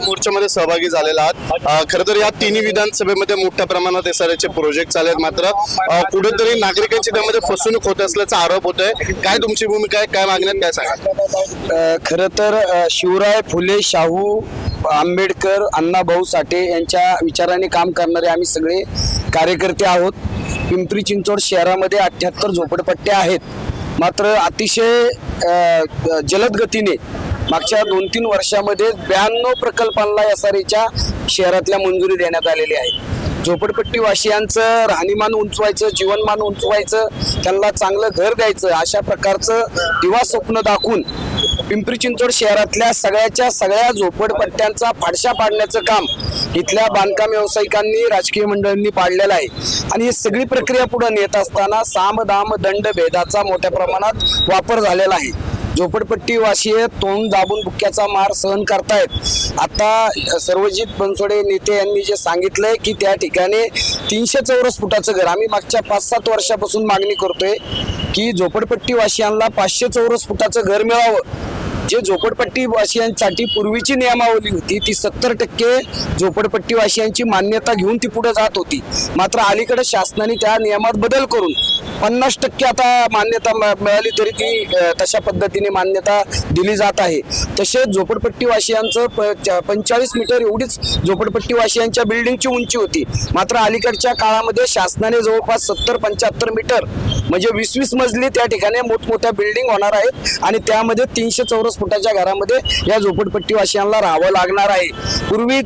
मोर्चामध्ये सहभागी झालेला आहात। खरं तर या तिन्ही विधानसभेमध्ये मोठ्या प्रमाणात एसआरएचे प्रोजेक्ट चालले आहेत, मात्र कुठेतरी नागरिकांची त्यामध्ये फसवणूक होत असल्याचा आरोप होतोय। काय तुमची भूमिका आहे, काय मागण्यात काय सांगा? खरं तर शिवराय फुले, शाहू आंबेडकर, अण्णाभाऊ साठे यांच्या विचाराने काम करणारे आम्ही सगळे कार्यकर्ते आहोत। पिंपरी चिंचवड शहरामध्ये 78 झोपडपट्ट्या आहेत, मात्र अतिशय जलद गतीने मागच्या 2-3 वर्षामध्ये 92 प्रकल्पांना एसआरएच्या शहरातल्या मंजुरी देण्यात आलेली आहे। झोपडपट्टी वासियांचं राहणीमान उंचवायचं, जीवनमान उंचवायचं, त्यांना चांगलं घर द्यायचं, अशा प्रकारचं दिवा स्वप्न दाखवून पिंपरी चिंचवड शहरातल्या सगळ्या झोपडपट्ट्यांचा फाडशा पाडण्याचं काम इथल्या बांधकाम व्यावसायिकांनी, राजकीय मंडळांनी पाडलेलं आहे। आणि ही सगळी प्रक्रिया पुढे नेत असताना साम दाम दंड भेदाचा मोठ्या प्रमाणात वापर झालेला आहे। झोपडपट्टी वासीय तोंड दाबून बुक्क्याचा मार सहन करतायत। आता सर्वजित बनसोडे नेते यांनी जे सांगितलंय की त्या ठिकाणी 300 चौरस फुटाचं घर, आम्ही मागच्या 5-7 वर्षापासून मागणी करतोय की झोपडपट्टी वासियांना 500 चौरस फुटाचं घर मिळावं। जे झोपडपट्टी वासियांसाठी पूर्वीची नियमावली होती ती 70% झोपडपट्टी वासियांची मान्यता घेऊन ती पुढे जात होती, मात्र अलीकडे शासनाने त्या नियमात बदल करून 50% आता मान्यता मिळाली तरी ती तशा पद्धतीने मान्यता दिली जात आहे। तसेच झोपडपट्टी वासियांचं 45 मीटर एवढीच झोपडपट्टी वासियांच्या बिल्डिंगची उंची होती, मात्र अलीकडच्या काळामध्ये शासनाने जवळपास 70-75 मीटर म्हणजे 20-20 मजली त्या ठिकाणी मोठमोठ्या बिल्डिंग होणार आहेत आणि त्यामध्ये 300 चौरस फुटाच्या घरामध्ये या झोपडपट्टी वासियांना राहावं लागणार आहे। पूर्वी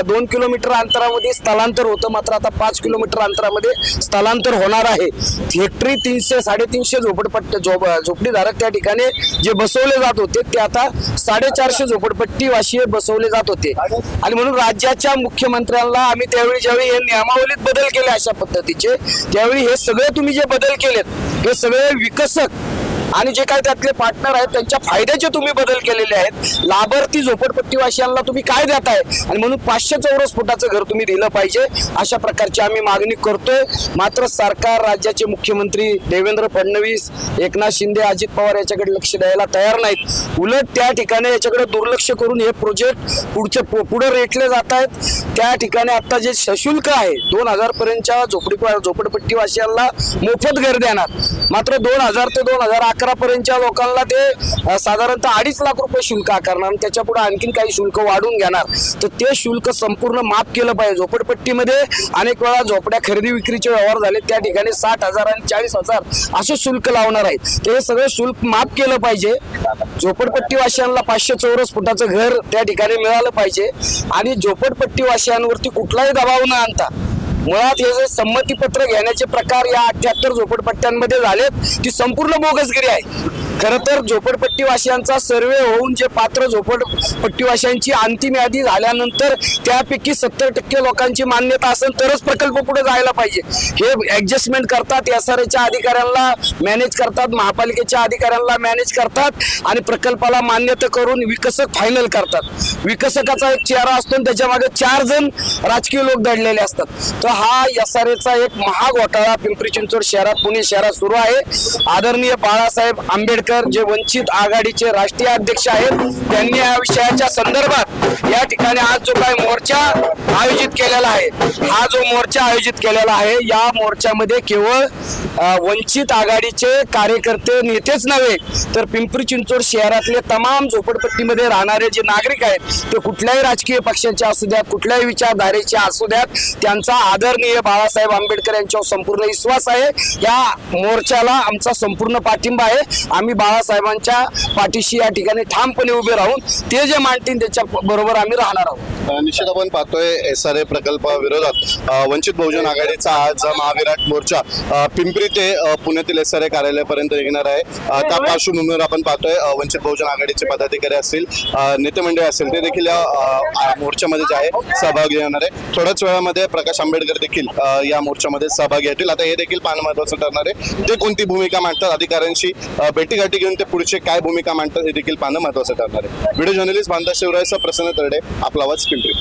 2 किलोमीटर अंतरामध्ये स्थलांतर होतं, मात्र आता 5 किलोमीटर अंतरामध्ये स्थलांतर होणार आहे। हेक्टरी 300-350 झोपडीधारक त्या ठिकाणी जे बसवले जात होते ते आता 450 झोपडपट्टी वासीय बसवले जात होते। आणि म्हणून राज्याच्या मुख्यमंत्र्यांना आम्ही त्यावेळी ज्यावेळी हे नियमावलीत बदल केले अशा पद्धतीचे, त्यावेळी हे सगळे तुम्ही जे बदल केलेत हे सगळे विकसक आणि जे काही त्यातले पार्टनर आहेत त्यांच्या फायद्याचे तुम्ही बदल केलेले आहेत। लाभार्थी झोपडपट्टी वासियांना तुम्ही काय देताय आणि म्हणून 500 चौरस फुटाचं घर तुम्ही दिलं पाहिजे अशा प्रकारची आम्ही मागणी करतोय। मात्र सरकार, राज्याचे मुख्यमंत्री देवेंद्र फडणवीस, एकनाथ शिंदे, अजित पवार याच्याकडे लक्ष द्यायला तयार नाहीत। उलट त्या ठिकाणी याच्याकडे दुर्लक्ष करून हे प्रोजेक्ट पुढे रेटले जात आहेत। त्या ठिकाणी आता जे सशुल्क आहे 2000 पर्यंतच्या झोपडपट्टी वासियांना मोफत घर देणार, मात्र 2000 ते 2011 पर्यंतच्या लोकांना ते साधारणतः 2.5 लाख रुपये शुल्क आकारणार आणि त्याच्या पुढे आणखीन काही शुल्क वाढून घेणार। तर ते शुल्क संपूर्ण माफ केलं पाहिजे। झोपडपट्टीमध्ये अनेक वेळा झोपड्या खरेदी विक्रीचे व्यवहार झाले, त्या ठिकाणी 60,000 आणि 40,000 असे शुल्क लावणार आहेत। ते सगळे शुल्क माफ केलं पाहिजे। झोपडपट्टी वासियांना 500 चौरस फुटाचं घर त्या ठिकाणी मिळालं पाहिजे आणि झोपडपट्टी वासियांवरती कुठलाही दबाव न आणता मुळात हे जे संमतीपत्र घेण्याचे प्रकार या 78 झोपडपट्ट्यांमध्ये झालेत ती संपूर्ण बोगसगिरी आहे। खरं तर झोपडपट्टीवासियांचा सर्वे होऊन जे पात्र झोपडपट्टीवासियांची अंतिम यादी झाल्यानंतर त्यापैकी 70% लोकांची मान्यता असेल तरच प्रकल्प पुढे जायला पाहिजे। हे ऍडजस्टमेंट करतात, एसआरएच्या अधिकाऱ्यांना मॅनेज करतात, महापालिकेच्या अधिकाऱ्यांना मॅनेज करतात आणि प्रकल्पाला मान्यता करून विकसक फायनल करतात। विकसकाचा एक चेहरा असतो आणि त्याच्या मागे 4 जण राजकीय लोक दडलेले असतात। तर हा एसआरएचा एक महाघोटाळा पिंपरी चिंचवड शहरात, पुणे शहरात सुरू आहे। आदरणीय बाळासाहेब आंबेडकर जे वंचित आघाडीचे राष्ट्रीय अध्यक्ष आहेत त्यांनी या विषयाच्या संदर्भात या ठिकाणी आज जो काही मोर्चा आयोजित केलेला आहे, हा जो मोर्चा आयोजित केलेला आहे या मोर्चामध्ये केवळ वंचित आघाडीचे कार्यकर्ते, नेतेच नव्हे तर पिंपरी चिंचवड शहरातले तमाम झोपडपट्टीमध्ये राहणारे जे नागरिक आहेत ते कुठल्याही राजकीय पक्षाचे असू द्यात, कुठल्याही विचारधारेचे असू द्यात, त्यांचा आदरणीय बाळासाहेब आंबेडकर यांच्यावर संपूर्ण विश्वास आहे। या मोर्चाला आमचा संपूर्ण पाठिंबा आहे। आम्ही बाळासाहेबांच्या पाठीशी या ठिकाणी ठामपणे उभे राहून ते जे मांडतील त्याच्या बरोबर आम्ही राहणार आहोत। निश्चित आपण पाहतोय एसआरए प्रकल्पाविरोधात वंचित बहुजन आघाडीचा आज महाविराट मोर्चा पिंपरी ते पुण्यातील एसआरए कार्यालयापर्यंत निघणार आहे। त्या पार्श्वभूमीवर आपण पाहतोय वंचित बहुजन आघाडीचे पदाधिकारी असतील, नेते मंडळी असतील, ते देखील या मोर्चामध्ये जे आहे सहभागी होणार आहे। थोड्याच वेळामध्ये प्रकाश आंबेडकर देखील या मोर्चामध्ये सहभागी होतील। आता हे देखील पाहणं महत्त्वाचं ठरणार आहे, ते कोणती भूमिका मांडतात, अधिकाऱ्यांशी भेटीगाठी घेऊन ते पुढचे काय भूमिका मांडतात हे देखील पाहणं महत्त्वाचं ठरणार आहे। व्हिडिओ जर्नलिस्ट बांधा शिवरायचा प्रसन्न तरडे, आपला आवाज पिंपरी।